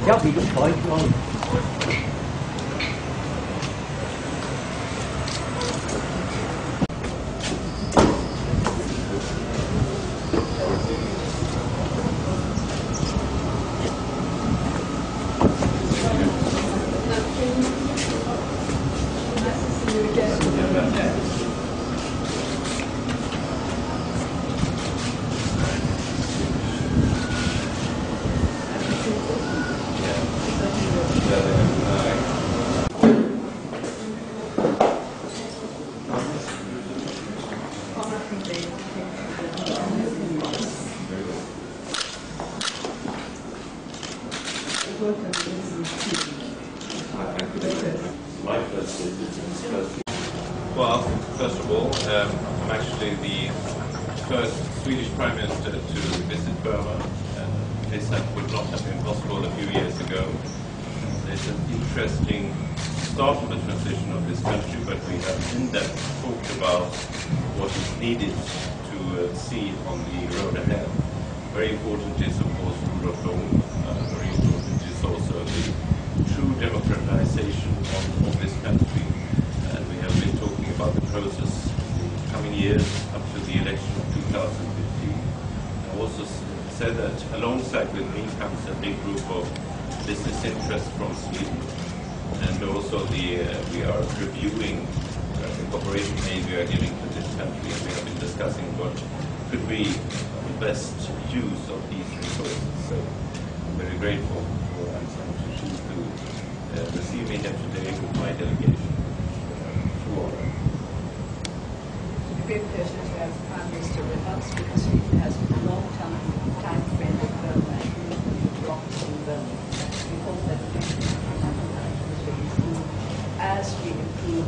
Ja, wie gefreut worden. Well, first of all, I'm actually the first Swedish Prime Minister to visit Burma. This would not have been possible a few years ago. It's an interesting start of the transition of this country, but we have in-depth talked about what is needed to see on the road ahead. Very important is, of course, rule of law. Very important is also the true democratization of this country. And we have been talking about the process in the coming years up to the election of 2015. I also said that alongside with me comes a big group of business interests from Sweden. And also we are reviewing the cooperation aid we are giving to this country. And we have been discussing what could be the best use of these resources. So I'm very grateful for Ansan to receive me here today with my delegation. It's a great pleasure to have the Prime Minister with us because he has been a long time friend of Burma and democracy in Burma. We hope that the next as we improve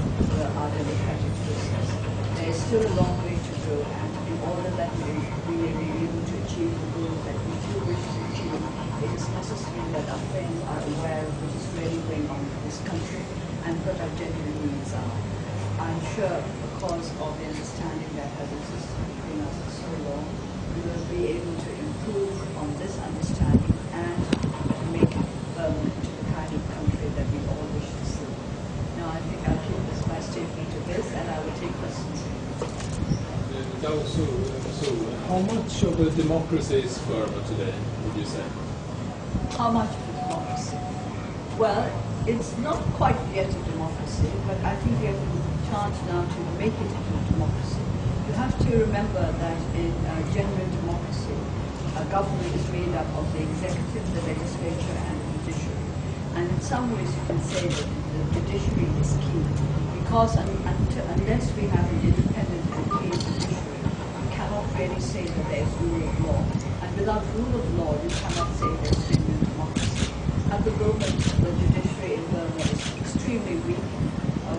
our democratic process. There is still a long way to go, and in order that we may be able to achieve the goals that we do wish to achieve, it is necessary that our friends are aware of what is really going on in this country and what our genuine needs are. I'm sure because of the understanding that has existed between us for so long, we will be able to improve on this understanding and to make Burma into the kind of country that we all wish to see. Now I think I'll keep this my statement to this and I will take questions. So how much of the democracy is Burma today, would you say? How much of democracy? Well, it's not quite yet a democracy, but I think we have a chance now to make it into a democracy. You have to remember that in genuine democracy, a government is made up of the executive, the legislature, and the judiciary. And in some ways you can say that the judiciary is key, because unless we have an independent and clean judiciary, we cannot really say that there is rule of law. And without rule of law, you cannot say there is genuine democracy. At the moment, the judiciary in Burma is extremely weak.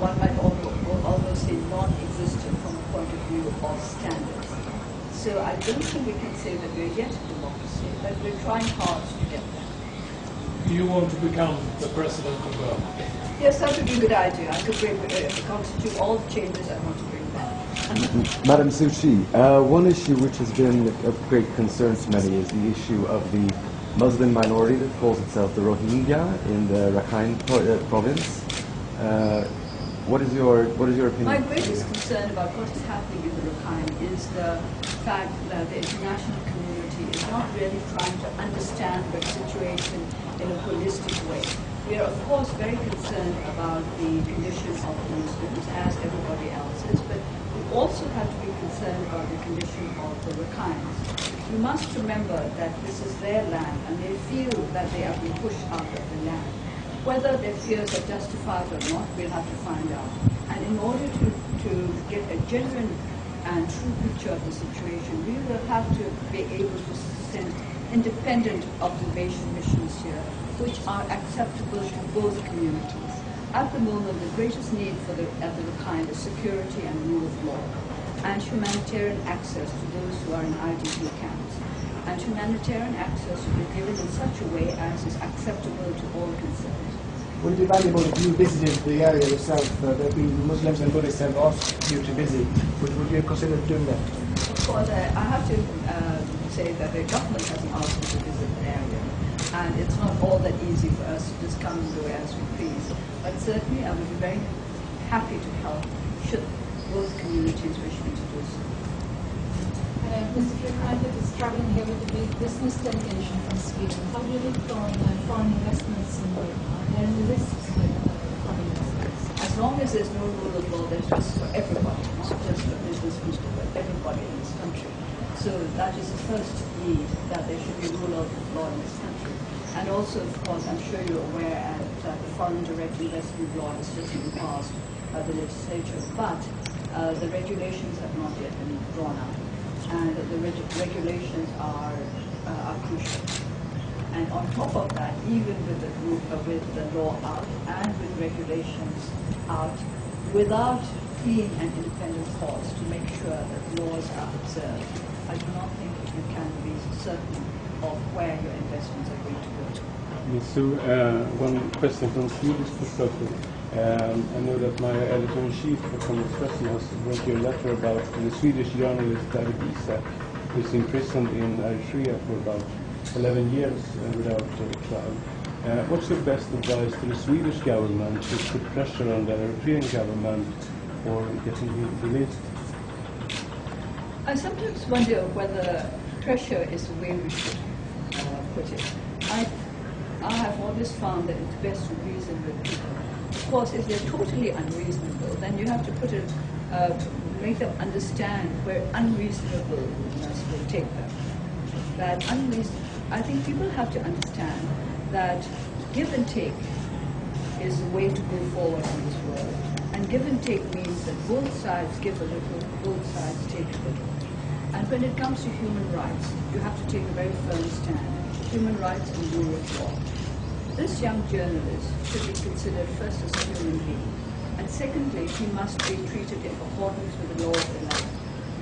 One might almost say non-existent from the point of view of standards. So I don't think we can say that we're yet a democracy, but we're trying hard to get there. Do you want to become the president of Burma? Yes, that would be a good idea. I could constitute all the changes I want to bring back. Madam Suu Kyi, one issue which has been of great concern to many is the issue of the Muslim minority that calls itself the Rohingya in the Rakhine province. What is your opinion? My greatest concern about what is happening in the Rakhine is the fact that the international community is not really trying to understand the situation in a holistic way. We are, of course, very concerned about the condition of the Muslims, as everybody else is, but we also have to be concerned about the condition of the Rakhines. We must remember that this is their land, and they feel that they are being pushed out of the land. Whether their fears are justified or not, we'll have to find out. And in order to get a genuine and true picture of the situation, we will have to be able to send independent observation missions here, which are acceptable to both communities. At the moment, the greatest need for the Rakhine is security and rule of law, and humanitarian access to those who are in IDP camps. And humanitarian access will be given in such a way as is acceptable to all concerned. Would it be valuable if you visited the area yourself that the Muslims and Buddhists have asked you to visit? Would you consider doing that? Of course, I have to say that the government hasn't asked me to visit the area. And it's not all that easy for us to just come and go as we please. But certainly I would be very happy to help should both communities wish me to do so. Mr. Fredrik is traveling here with a big business delegation from Sweden. How do you look on foreign investments in Britain? Are there any risks with foreign investments? As long as there's no rule of law, there's risks for everybody, not just for business people, but everybody in this country. So that is the first need, that there should be rule of law in this country. And also, of course, I'm sure you're aware that the Foreign Direct Investment Law has just been passed by the legislature, but the regulations have not yet been drawn up. And the regulations are crucial. And on top of that, even with the law out and with regulations out, without clean and independent courts to make sure that laws are observed, I do not think you can be certain of where your investments are going to go. So, one question from Swedish perspective. I know that my editor-in-chief for Expressen has wrote you a letter about the Swedish journalist David Isak, who's imprisoned in Eritrea for about 11 years without trial. What's your best advice to the Swedish government to put pressure on the Eritrean government for getting him released? I sometimes wonder whether pressure is the way we should put it. I have always found that it's best to reason with people. Of course, if they're totally unreasonable, then you have to make them understand where unreasonableness will take them. I think people have to understand that give and take is the way to go forward in this world. And give and take means that both sides give a little, both sides take a little. And when it comes to human rights, you have to take a very firm stand. Human rights and rule of law. This young journalist should be considered first as a human being, and secondly, he must be treated in accordance with the law of the land.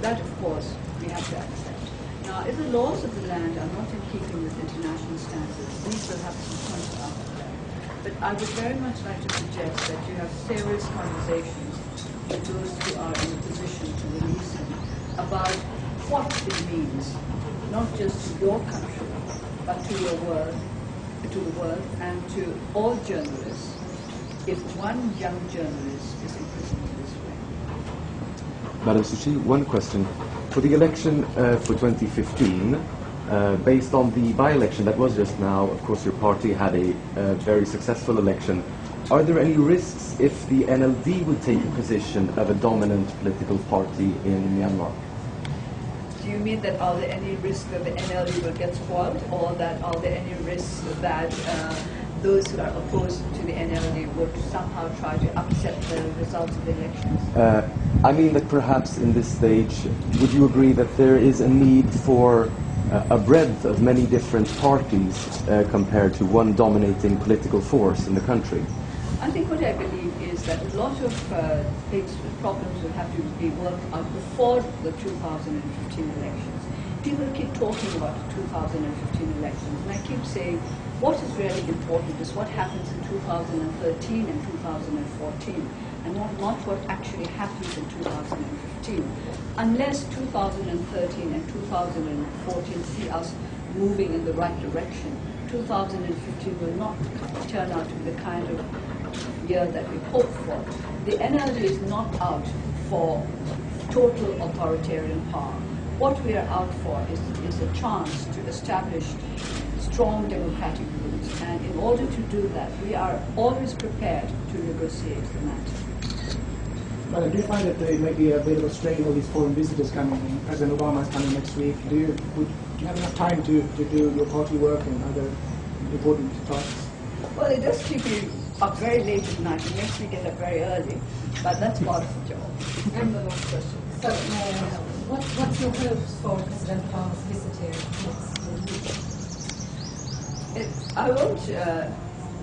That, of course, we have to accept. Now, if the laws of the land are not in keeping with international standards, these will have some points out of them. But I would very much like to suggest that you have serious conversations with those who are in a position to release him about what it means, not just to your country, but to your world, to the world, and to all journalists, if one young journalist is imprisoned in this way. Madam Suchi, one question. For the election for 2015, based on the by-election that was just now, of course your party had a very successful election. Are there any risks if the NLD would take a position of a dominant political party in Myanmar? Do you mean that are there any risks that the NLD will get spoiled, or that are there any risks that those who are opposed to the NLD would somehow try to upset the results of the elections? I mean that perhaps in this stage, would you agree that there is a need for a breadth of many different parties compared to one dominating political force in the country? I think what I believe is that a lot of problems will have to be worked out before the 2015 elections. People keep talking about the 2015 elections, and I keep saying what is really important is what happens in 2013 and 2014, and not what actually happens in 2015. Unless 2013 and 2014 see us moving in the right direction, 2015 will not turn out to be the kind of year that we hope for. The NLD is not out for total authoritarian power. What we are out for is a chance to establish strong democratic rules, and in order to do that, we are always prepared to negotiate the matter. But do you find that there may be a bit of a strain, all these foreign visitors coming? President Obama is coming next week. Do you have enough time to do your party work and other important tasks? Well, it does keep me up very late at night. It makes me get up very early, but that's part of the job. And the last question. So, what's your hopes for President Obama's visit here next week? I won't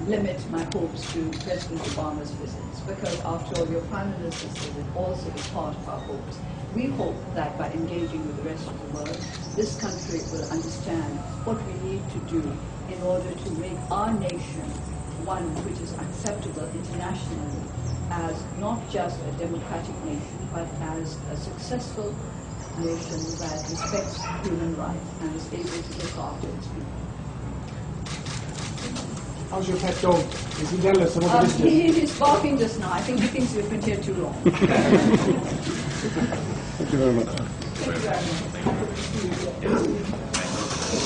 limit my hopes to President Obama's visits, because after all, your Prime Minister's visit also is part of our hopes. We hope that by engaging with the rest of the world, this country will understand what we need to do in order to make our nation one which is acceptable internationally as not just a democratic nation, but as a successful nation that respects human rights and is able to look after its people. How's your pet dog? Is he jealous of all the visitors? He's barking just now. I think he thinks we've been here too long. Thank you very much. Thank you very much.